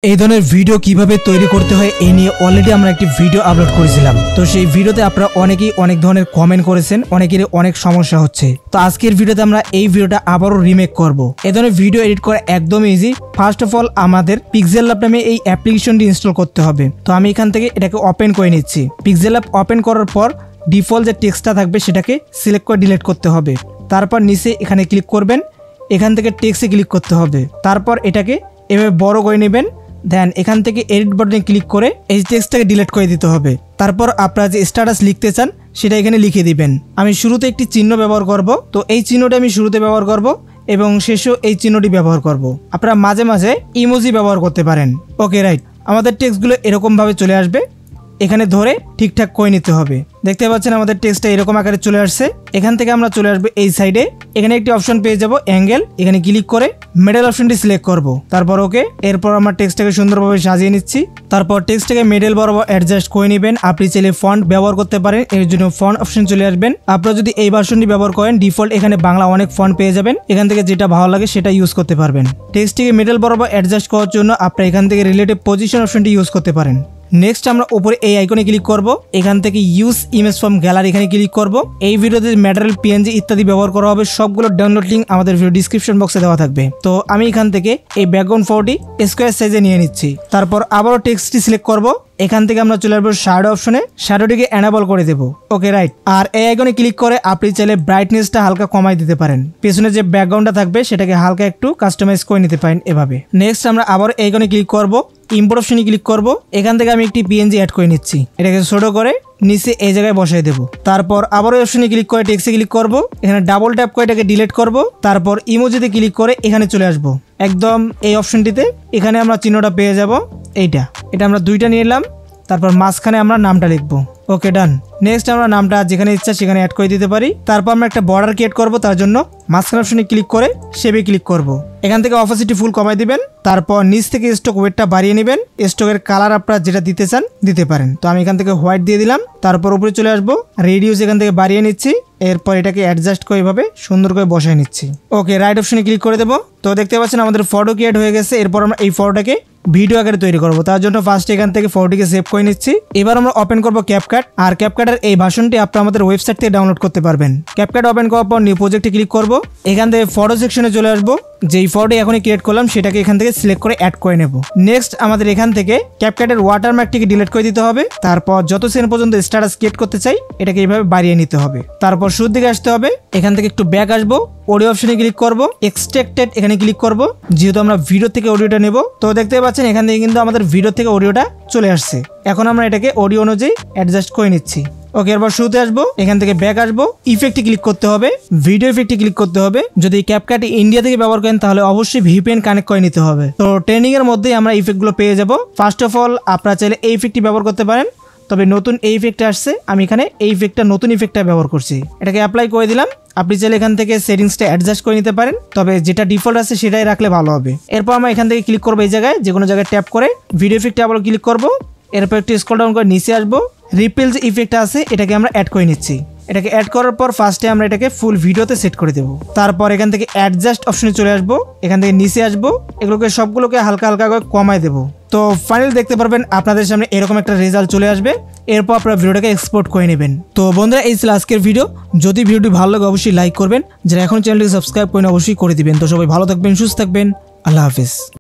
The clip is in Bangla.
এই ধরনের ভিডিও কিভাবে তৈরি করতে হয় এই নিয়ে অলরেডি আমরা একটি ভিডিও আপলোড করেছিলাম। তো সেই ভিডিওতে আপনারা অনেকেই অনেক ধরনের কমেন্ট করেছেন, অনেকেরই অনেক সমস্যা হচ্ছে। তো আজকের ভিডিওতে আমরা এই ভিডিওটা আবারও রিমেক করব। এই ধরনের ভিডিও এডিট করা একদম ইজি। ফার্স্ট অফ অল আমাদের পিক্সেল ল্যাব নামে এই অ্যাপ্লিকেশনটি ইনস্টল করতে হবে। তো আমি এখান থেকে এটাকে ওপেন করে নিচ্ছি। পিক্সেল ল্যাব ওপেন করার পর ডিফল্ট যে টেক্সটটা থাকবে সেটাকে সিলেক্ট করে ডিলিট করতে হবে। তারপর নিচে এখানে ক্লিক করবেন, এখান থেকে টেক্সটে ক্লিক করতে হবে। তারপর এটাকে এভাবে বড় করে নেবেন। দেন এখান থেকে এডিট বাটনে ক্লিক করে এই টেক্সটটাকে ডিলিট করে দিতে হবে। তারপর আপনারা যে স্ট্যাটাস লিখতে চান সেটা এখানে লিখে দিবেন। আমি শুরুতে একটি চিহ্ন ব্যবহার করব, তো এই চিহ্নটা আমি শুরুতে ব্যবহার করব এবং শেষেও এই চিহ্নটি ব্যবহার করব। আপনারা মাঝে মাঝে ইমোজি ব্যবহার করতে পারেন। ওকে রাইট, আমাদের টেক্সটগুলো এরকমভাবে চলে আসবে। এখানে ধরে ঠিকঠাক করে নিতে হবে। দেখতে পাচ্ছেন আমাদের টেক্সটটা এরকম আকারে চলে আসছে। এখান থেকে আমরা চলে আসবো এই সাইডে, এখানে একটি অপশন পেয়ে যাব অ্যাঙ্গেল। এখানে ক্লিক করে মিডল অপশনটি সিলেক্ট করব। তারপর ওকে, এরপর আমরা টেক্সটটাকে সুন্দরভাবে সাজিয়ে নিচ্ছি। তারপর টেক্সটটাকে মিডল বরাবর অ্যাডজাস্ট করে নেবেন। আপনি চাইলে ফন্ট ব্যবহার করতে পারেন, এর জন্য ফন্ট অপশন চলে আসবেন। আপনারা যদি এই ভার্সনটি ব্যবহার করেন ডিফল্ট এখানে বাংলা অনেক ফন্ট পেয়ে যাবেন। এখান থেকে যেটা ভালো লাগে সেটা ইউজ করতে পারবেন। টেক্সটটিকে মিডল বরাবর অ্যাডজাস্ট করার জন্য আপনারা এখান থেকে রিলেটিভ পজিশন অপশনটি ইউজ করতে পারেন। নেক্সট আমরা উপরে এই আইকনে ক্লিক করব। এখান থেকে ইউজ ইমেজ ফ্রম গ্যালারি এখানে ক্লিক করব। এই ভিডিওতে ম্যাটেরিয়াল পিএনজি ইত্যাদি ব্যবহার করা হবে, সবগুলো ডাউনলোড লিংক আমাদের ভিডিও ডিসক্রিপশন বক্সে দেওয়া থাকবে। তো আমি এখান থেকে এই ব্যাকগ্রাউন্ড ফটোটি স্কোয়ার সাইজে নিয়ে নিচ্ছি। তারপর আবারও টেক্সটটি সিলেক্ট করব। এখান থেকে আমরা চলে আসবো শ্যাডো অপশনে, শ্যাডোটিকে এনেবল করে দেবো। ওকে রাইট, আর এই আইকনে ক্লিক করে আপনি চাইলে ব্রাইটনেসটা হালকা কমাই দিতে পারেন। পেছনে যে ব্যাকগ্রাউন্ডটা থাকবে সেটাকে হালকা একটু কাস্টমাইজ করে নিতে পারেন এভাবে। নেক্সট আমরা আবার এই আইকনে ক্লিক করব, ইম্পোর্ট অপশনে ক্লিক করব। এখান থেকে আমি একটি পিএনজি অ্যাড করে নিচ্ছি। এটাকে ছোট করে নিচে এই জায়গায় বসাই দেবো। তারপর আবার ওই অপশনে ক্লিক করে টেক্সটে ক্লিক করব। এখানে ডাবল ট্যাপ করে এটাকে ডিলিট করব। তারপর ইমোজিতে ক্লিক করে এখানে চলে আসব একদম এই অপশনটিতে। এখানে আমরা চিহ্নটা পেয়ে যাব, এটা আমরা দুইটা নিয়ে এলাম। তারপর মাঝখানে আমরা নামটা লিখবো। ওকে ডান। নেক্সট আমরা নামটা যেখানে ইচ্ছা সেখানে অ্যাড করে দিতে পারি। তারপর আমরা একটা বর্ডার ক্রিয়েট করব, তার জন্য মাঝখানে অপশনে ক্লিক করে শেপে ক্লিক করব। এখান থেকে অপোসিটি ফুল কমাই দিবেন। তারপর নিচ থেকে স্ট্রোক ওয়েটটা বাড়িয়ে নেবেন। স্ট্রোকের কালার আপনারা যেটা দিতে চান দিতে পারেন। তো আমি এখান থেকে হোয়াইট দিয়ে দিলাম। তারপর উপরে চলে আসবো, রেডিউস এখান থেকে বাড়িয়ে নিচ্ছি। এরপর এটাকে অ্যাডজাস্ট করে এভাবে সুন্দর করে বসায় নিচ্ছি। ওকে রাইট অপশনে ক্লিক করে দেবো। তো দেখতে পাচ্ছেন আমাদের ফটো ক্রিয়েট হয়ে গেছে। এরপর আমরা এই ফটোটাকে ভিডিও আকারে তৈরি করবো, তার জন্য ফার্স্ট এখান থেকে ফটোটিকে সেভ করে নিচ্ছি। এবার আমরা ওপেন করবো ক্যাপকাট। আর ক্যাপকাটের এই ভার্সনটি আপনারা আমাদের ওয়েবসাইট থেকে ডাউনলোড করতে পারবেন। ক্যাপকাট ওপেন করার পর নিউ প্রজেক্টে ক্লিক করব। এখান থেকে ফটো সেকশনে চলে আসবো। যেই ফটো এখনই ক্রিয়েট করলাম সেটাকে এখান থেকে সিলেক্ট করে অ্যাড করে নেব। নেক্সট আমাদের এখান থেকে ক্যাপকাটের ওয়াটারমার্কটিকে ডিলিট করে দিতে হবে। তারপর যত সেকেন্ড পর্যন্ত স্ট্যাটাস ক্রিয়েট করতে চাই এটাকে এইভাবে বাড়িয়ে নিতে হবে। তারপর শুরুর দিকে আসতে হবে। এখান থেকে একটু ব্যাক আসবো, অডিও অপশনে ক্লিক করব, এক্সট্রাক্টেড এখানে ক্লিক করব। যেহেতু আমরা ভিডিও থেকে অডিওটা নেব, তো দেখতে পাচ্ছেন এখান থেকে কিন্তু আমাদের ভিডিও থেকে অডিওটা চলে আসছে। এখন আমরা এটাকে অডিও অনুযায়ী অ্যাডজাস্ট করে নিচ্ছি। ওকে, এরপর শুরুতে আসবো, এখান থেকে ব্যাক আসবো, ইফেক্টে ক্লিক করতে হবে, ভিডিও ইফেক্টে ক্লিক করতে হবে। যদি ক্যাপকাট ইন্ডিয়া থেকে ব্যবহার করেন তাহলে অবশ্যই ভিপিএন কানেক্ট করে নিতে হবে। তো ট্রেনিং এর মধ্যেই আমরা ইফেক্টগুলো পেয়ে যাব। ফার্স্ট অফ অল আপনারা চাইলে এই ইফেক্টটি ব্যবহার করতে পারেন, তবে নতুন এই ইফেক্টটা আসছে, আমি এখানে এই ইফেক্টটা নতুন ইফেক্টটা ব্যবহার করছি। এটাকে অ্যাপ্লাই করে দিলাম। আপনি চাইলে এখান থেকে সেটিংসটা অ্যাডজাস্ট করে নিতে পারেন, তবে যেটা ডিফল্ট আছে সেটাই রাখলে ভালো হবে। এরপর আমরা এখান থেকে ক্লিক করবো এই জায়গায়, যে কোনো জায়গায় ট্যাপ করে ভিডিও ইফেক্টে আবার ক্লিক করব। এরপর একটু স্ক্রল ডাউন করে নিচে আসবো, রিপেল যে ইফেক্টটা আছে এটাকে আমরা অ্যাড করে নিচ্ছি। এটাকে অ্যাড করার পর ফার্স্টে আমরা এটাকে ফুল ভিডিওতে সেট করে দেবো। তারপর এখান থেকে অ্যাডজাস্ট অপশনে চলে আসবো, এখান থেকে নিচে আসবো, এগুলোকে সবগুলোকে হালকা হালকা করে কমায় দেবো। তো ফাইনালি দেখতে পারবেন আপনাদের সামনে এরকম একটা রেজাল্ট চলে আসবে। এরপর আপনারা ভিডিওটাকে এক্সপোর্ট করে নেবেন। তো বন্ধুরা, এই ছিল আজকের ভিডিও। যদি ভিডিওটি ভালো লাগে অবশ্যই লাইক করবেন, যারা এখন চ্যানেলটিকে সাবস্ক্রাইব করেন অবশ্যই করে দিবেন। তো সবাই ভালো থাকবেন, সুস্থ থাকবেন, আল্লাহ হাফেজ।